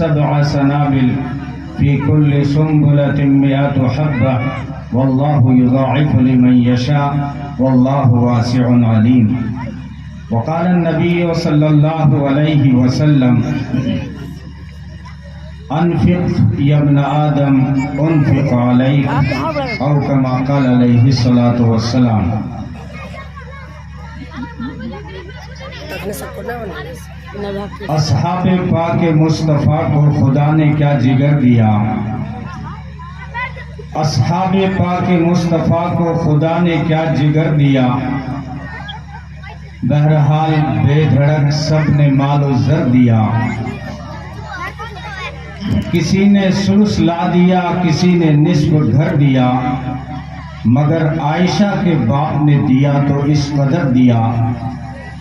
سبع سنابل في كل سنبلة 100 حبة والله يضاعف لمن يشاء والله واسع عليم. وقال النبي صلى الله عليه وسلم انفق يا ابن آدم انفق عليك او كما قال عليه الصلاة والسلام. اصحاب پاک مصطفیٰ کو خدا نے کیا جگر دیا، اصحاب پاک مصطفیٰ کو خدا نے کیا جگر دیا. بہرحال بے دھڑک سب نے مال و زر دیا، کسی نے ثلث لا دیا، کسی نے نصف گھر دیا، مگر عائشہ کے باپ نے دیا تو اس قدر دیا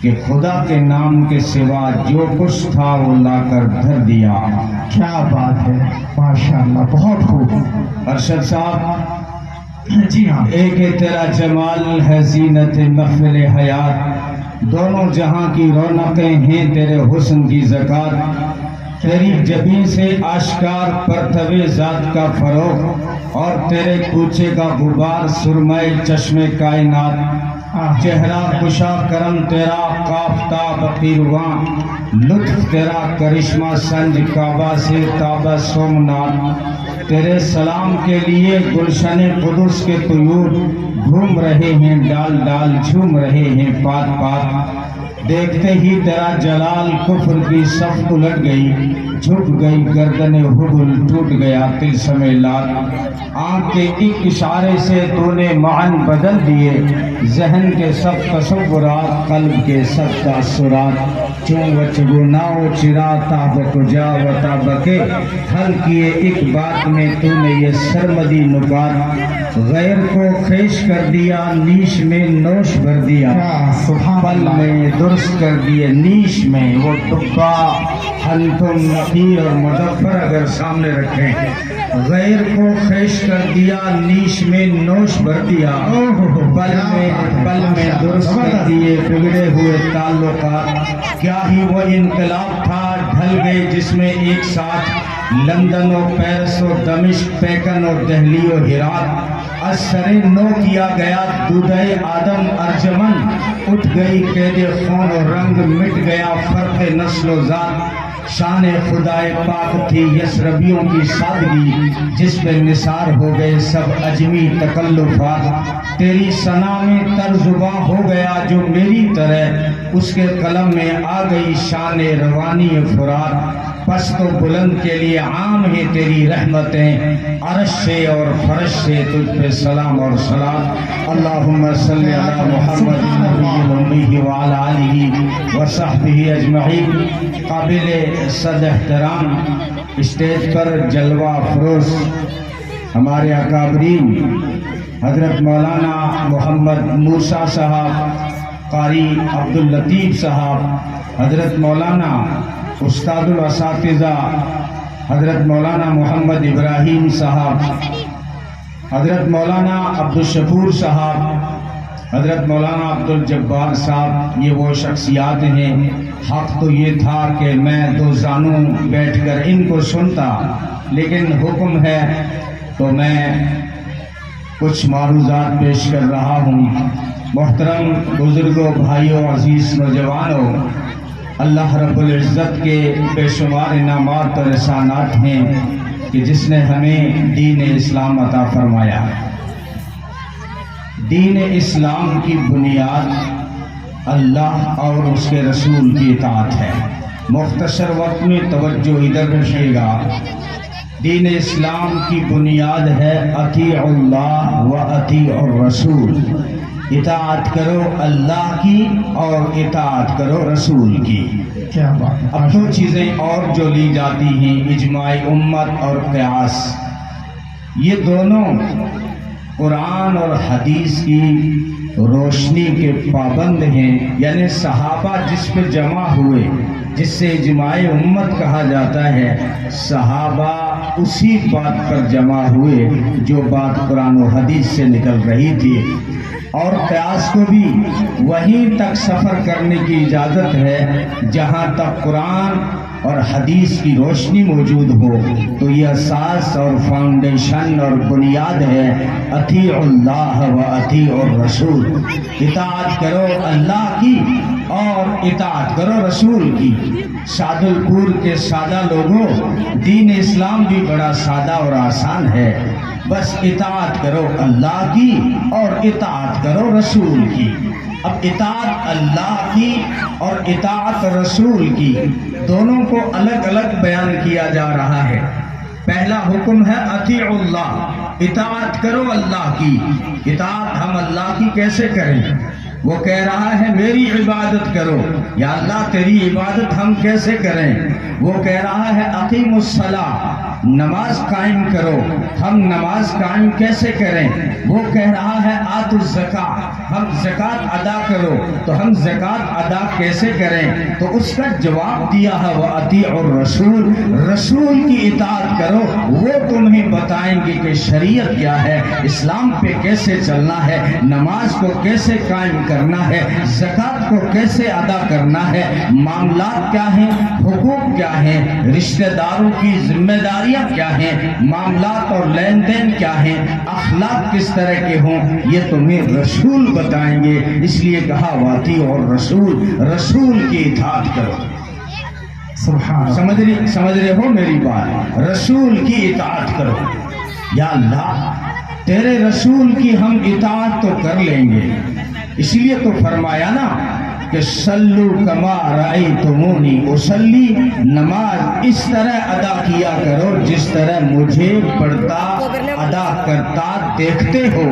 کہ خدا کے نام کے سوا جو کچھ تھا وہ لا کر دھر دیا. کیا بات ہے، ماشاءاللہ، بہت خوب. ارشد صاحب جی ہاں، ایک ہے تیرا جمال ہے زینت محفل حیات، دونوں جہاں کی رونقیں ہیں تیرے حسن کی زکات. تیری جبین سے آشکار پرتوے ذات کا فروغ اور تیرے کوچے کا غبار سرمے چشمے کائنات. چہرہ خوشا کرم تیرا کافتاب قیرواں، لطف تیرا کرشمہ سنج کعبہ سے تابہ سومنات. تیرے سلام کے لیے گلشن قدس کے طیور گھوم رہے ہیں، ڈال ڈال جھوم رہے ہیں پات پات. دیکھتے ہی تیرا جلال کفر کی صف الٹ گئی، جھک گئی گردن حبل، ٹوٹ گیا طلسم لات. آنکھ کے ایک اشارے سے تو نے معن بدل دیے، ذہن کے سب تصورات، قلب کے سب تاثرات. چون وچ گناو چرا تابک جا و تابکے، حل کیے ایک بات میں تو نے یہ سرمدی نکات. غیر کو خیش کر دیا، نیش میں نوش بھر دیا، پل میں درست کر دیے نیش میں. وہ ٹکا حلتم نقیر اور مظفر اگر سامنے رکھیں، غیر کو خیش کر دیا، نیش میں نوش بھر دیا، پل میں درست کر دیے بگڑے ہوئے تعلقات. کیا ہی وہ انقلاب تھا ڈھل گئے جس میں ایک ساتھ لندن و پیرس و دمشق، پیکن و دہلی و ہرات. از سر نو کیا گیا دودھے آدم ارجمن، اٹھ گئی قید خون و رنگ، مٹ گیا فرق نسل و ذات. شان خدائے پاک تھی یسربیوں کی سادگی، جس پہ نثار ہو گئے سب اجمی تکلفات. تیری ثنا میں ترزباں ہو گیا جو میری طرح، اس کے قلم میں آ گئی شان روانی فرات. پست و بلند کے لیے عام ہے تیری رحمتیں، عرش سے اور فرش سے تجھ پہ سلام اور صلات. اللہم صلی علی محمد نبی الامی وعلی آلہ وصحبہ اجمعین. قابل صد احترام اسٹیج پر جلوہ افروز ہمارے اکابرین حضرت مولانا محمد موسیٰ صاحب، قاری عبداللطیف صاحب، حضرت مولانا استاد الاساتذہ حضرت مولانا محمد ابراہیم صاحب، حضرت مولانا عبدالشکور صاحب، حضرت مولانا عبدالجبار صاحب. یہ وہ شخصیات ہیں. حق تو یہ تھا کہ میں دو زانوں بیٹھ کر ان کو سنتا، لیکن حکم ہے تو میں کچھ معروضات پیش کر رہا ہوں. محترم بزرگوں، بھائیوں، عزیز نوجوانوں، اللہ رب العزت کے بے شمار انعامات اور احسانات ہیں کہ جس نے ہمیں دین اسلام عطا فرمایا. دین اسلام کی بنیاد اللہ اور اس کے رسول کی اطاعت ہے. مختصر وقت میں توجہ ادھر رکھیے گا. دین اسلام کی بنیاد ہے اطیع اللہ و اطیع الرسول. اطاعت کرو اللہ کی اور اطاعت کرو رسول کی. کیا بات. اب دو چیزیں اور جو لی جاتی ہیں، اجماع امت اور قیاس. یہ دونوں قرآن اور حدیث کی روشنی کے پابند ہیں. یعنی صحابہ جس پہ جمع ہوئے، جس سے اجماع امت کہا جاتا ہے، صحابہ اسی بات پر جمع ہوئے جو بات قرآن و حدیث سے نکل رہی تھی. اور قیاس کو بھی وہیں تک سفر کرنے کی اجازت ہے جہاں تک قرآن اور حدیث کی روشنی موجود ہو تو یہ اساس اور فاؤنڈیشن اور بنیاد ہے اطیع اللہ و اطیع الرسول، اطاعت کرو اللہ کی اور اطاعت کرو رسول کی۔ شادل پور کے سادہ لوگوں، دین اسلام بھی بڑا سادہ اور آسان ہے، بس اطاعت کرو اللہ کی اور اطاعت کرو رسول کی۔ اب اطاعت اللہ کی اور اطاعت رسول کی دونوں کو الگ الگ بیان کیا جا رہا ہے۔ پہلا حکم ہے اطیع اللہ، اطاعت کرو اللہ کی۔ اطاعت ہم اللہ کی کیسے کریں؟ وہ کہہ رہا ہے میری عبادت کرو، یا اللہ تیری عبادت ہم کیسے کریں؟ وہ کہہ رہا ہے اقیم الصلاۃ، نماز قائم کرو، ہم نماز قائم کیسے کریں؟ وہ کہہ رہا ہے آت الزکاۃ، ہم زکوٰۃ ادا کرو، تو ہم زکوٰۃ ادا کیسے کریں؟ تو اس کا جواب دیا ہے وَأَطِيعُوا الرَّسُولَ، رسول کی اطاعت کرو، وہ تمہیں بتائیں گے کہ شریعت کیا ہے، اسلام پہ کیسے چلنا ہے، نماز کو کیسے قائم کرنا ہے، زکوٰۃ کو کیسے ادا کرنا ہے، معاملات کیا ہیں، حقوق کیا ہیں، رشتہ داروں کی ذمہ داریاں کیا ہیں، معاملات اور لین دین کیا ہیں، اخلاق کس طرح کے ہوں، یہ تمہیں رسول بتائیں گے۔ اس لیے کہا وَأَطِيعُوا الرَّسُولَ، رسول کی اطاعت کرو۔ سبحان سمجھ رہے ہو میری بات؟ رسول کی اطاعت کرو۔ یا اللہ تیرے رسول کی ہم اطاعت تو کر لیں گے، اس لیے تو فرمایا نا کہ صلو کما رأیتمونی اصلی، نماز اس طرح ادا کیا کرو جس طرح مجھے پڑھتا ادا کرتا دیکھتے ہو۔